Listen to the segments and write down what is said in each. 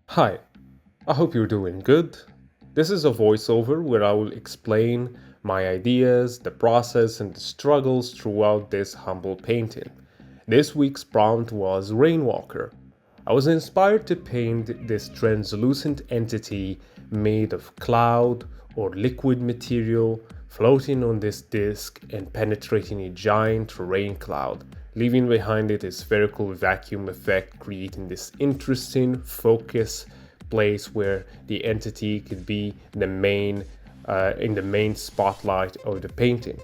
Hi, I hope you're doing good. This is a voiceover where I will explain my ideas, the process, and the struggles throughout this humble painting. This week's prompt was Rainwalker. I was inspired to paint this translucent entity made of cloud or liquid material floating on this disk and penetrating a giant rain cloud, leaving behind it a spherical vacuum effect, creating this interesting focus place where the entity could be in the main spotlight of the painting.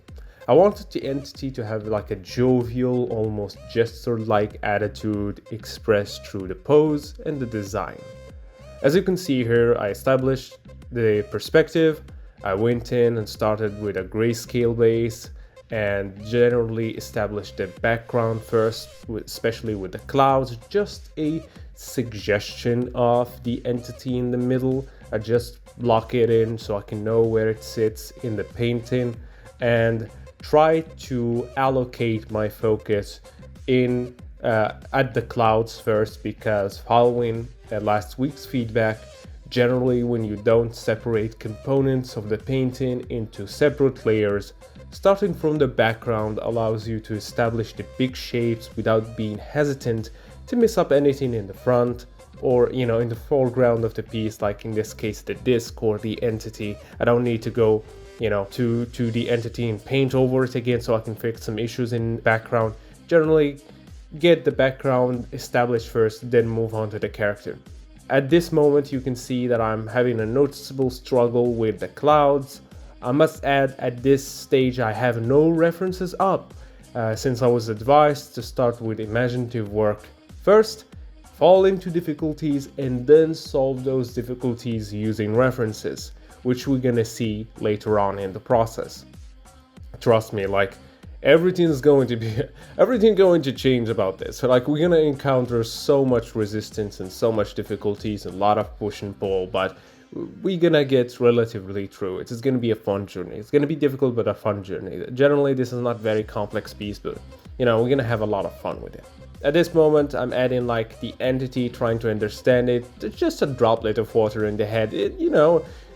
I wanted the entity to have like a jovial, almost gesture-like attitude expressed through the pose and the design. As you can see here, I established the perspective. I went in and started with a grayscale base and generally established the background first, especially with the clouds, just a suggestion of the entity in the middle. I just lock it in so I can know where it sits in the painting and try to allocate my focus in at the clouds first, because following last week's feedback, generally when you don't separate components of the painting into separate layers, starting from the background allows you to establish the big shapes without being hesitant to mess up anything in the front or in the foreground of the piece, like in this case the disc or the entity. I don't need to go to the entity and paint over it again, so I can fix some issues in the background. Generally get the background established first, then move on to the character. At this moment you can see that I'm having a noticeable struggle with the clouds. I must add, at this stage I have no references up, since I was advised to start with imaginative work first, fall into difficulties, and then solve those difficulties using references, which we're gonna see later on in the process. Trust me, like everything's going to change about this. So like we're gonna encounter so much resistance and so much difficulties, a lot of push and pull, but we're gonna get relatively through it. It's gonna be a fun journey. It's gonna be difficult, but a fun journey. Generally, this is not very complex piece, but we're gonna have a lot of fun with it. At this moment, I'm adding like the entity, trying to understand it. It's just a droplet of water in the head.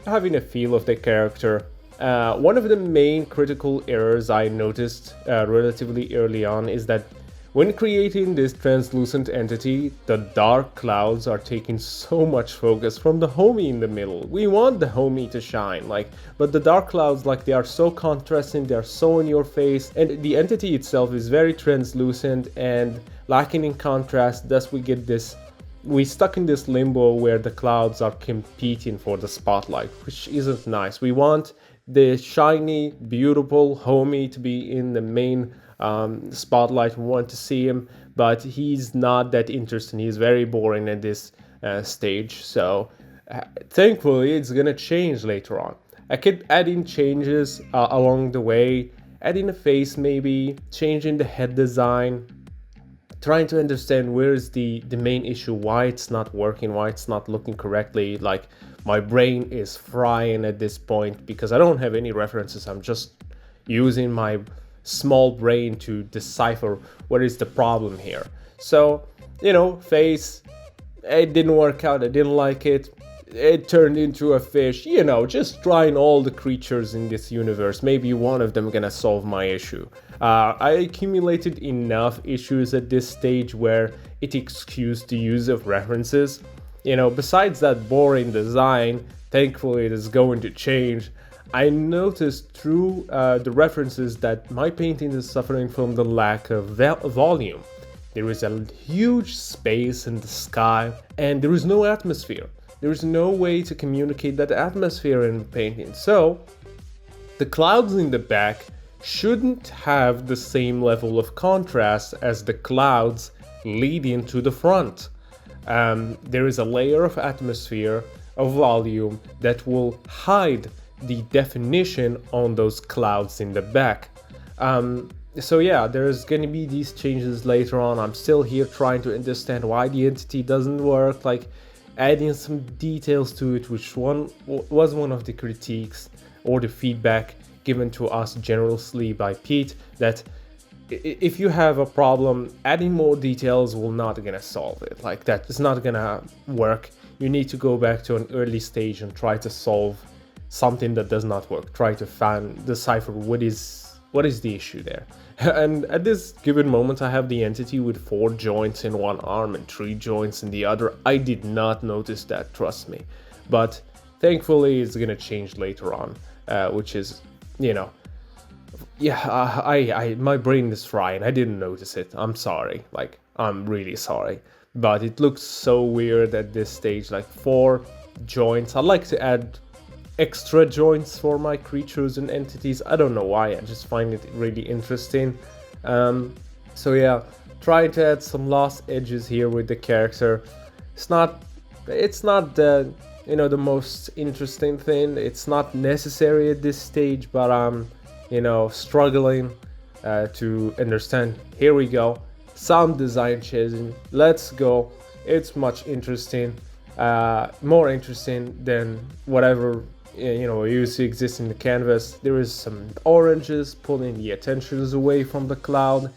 Having a feel of the character. One of the main critical errors I noticed relatively early on is that when creating this translucent entity, the dark clouds are taking so much focus from the homie in the middle. We want the homie to shine, but the dark clouds, they are so contrasting, they are so in your face, and the entity itself is very translucent and lacking in contrast. Thus, we stuck in this limbo where the clouds are competing for the spotlight, which isn't nice. We want the shiny, beautiful homie to be in the main spotlight. We want to see him, but he's not that interesting. He's very boring at this stage. So thankfully, it's gonna change later on. I could add in changes along the way, adding a face maybe, changing the head design, trying to understand where is the main issue, why it's not working, why it's not looking correctly. Like my brain is frying at this point because I don't have any references. I'm just using my small brain to decipher what is the problem here. So face, it didn't work out. I didn't like it. It turned into a fish. Just trying all the creatures in this universe. Maybe one of them gonna solve my issue. I accumulated enough issues at this stage where it excused the use of references. Besides that boring design, thankfully it is going to change. I noticed through the references that my painting is suffering from the lack of volume. There is a huge space in the sky and there is no atmosphere. There is no way to communicate that atmosphere in the painting. So the clouds in the back shouldn't have the same level of contrast as the clouds leading to the front. There is a layer of atmosphere, of volume, that will hide the definition on those clouds in the back. So yeah, there's gonna be these changes later on. I'm still here trying to understand why the entity doesn't work, adding some details to it, which was one of the critiques or the feedback given to us generously by Pete, that if you have a problem, adding more details will not gonna solve it. Like that is not gonna work. You need to go back to an early stage and try to solve something that does not work. Try to decipher what is the issue there. And at this given moment, I have the entity with 4 joints in one arm and 3 joints in the other. I did not notice that, trust me. But thankfully, it's gonna change later on, which is, you know, yeah, my brain is frying. I didn't notice it. I'm sorry. Like, I'm really sorry. But it looks so weird at this stage. Like 4 joints. I'd like to add extra joints for my creatures and entities. I don't know why. I just find it really interesting. So yeah, try to add some lost edges here with the character. It's not the the most interesting thing. It's not necessary at this stage, but struggling to understand. Here we go. Sound design chasing. Let's go. It's much interesting. More interesting than whatever used to exist in the canvas. There is some oranges pulling the attentions away from the cloud.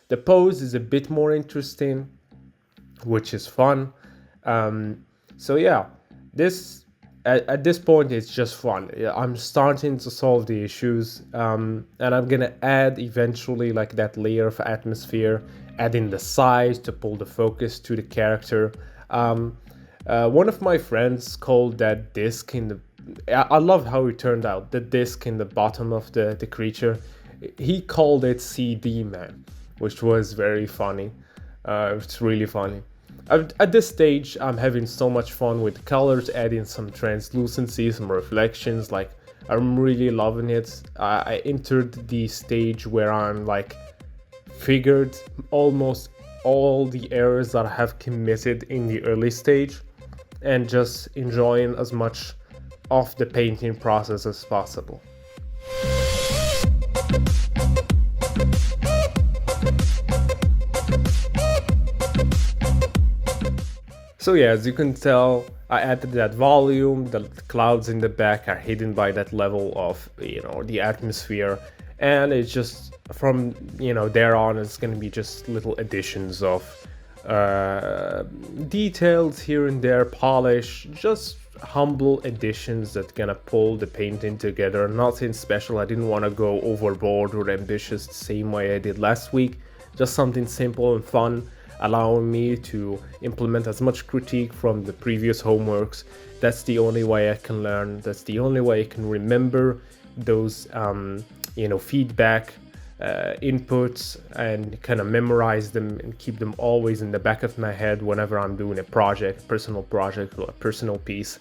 The pose is a bit more interesting, which is fun. So yeah, at this point it's just fun. I'm starting to solve the issues, and I'm gonna add eventually like that layer of atmosphere, adding the size to pull the focus to the character. One of my friends called that disc in the I love how it turned out, the disc in the bottom of the creature. He called it CD Man, which was very funny. It's really funny. At this stage, I'm having so much fun with colors, adding some translucency, some reflections. Like, I'm really loving it. I entered the stage where I'm like figured almost all the errors that I have committed in the early stage, and just enjoying as much of the painting process as possible. So yeah, as you can tell, I added that volume. The clouds in the back are hidden by that level of the atmosphere, and it's just from there on, it's gonna be just little additions of details here and there, polish, just humble additions that gonna pull the painting together. Nothing special. I didn't want to go overboard or ambitious the same way I did last week. Just something simple and fun, allowing me to implement as much critique from the previous homeworks. That's the only way I can learn. That's the only way I can remember those feedback inputs, and kind of memorize them and keep them always in the back of my head whenever I'm doing a personal project or a personal piece.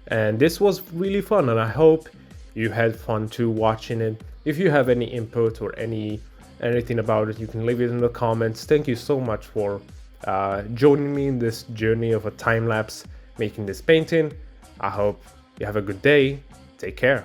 And this was really fun, and I hope you had fun too watching it. If you have any input or anything about it, you can leave it in the comments. Thank you so much for joining me in this journey of a time lapse making this painting. I hope you have a good day. Take care.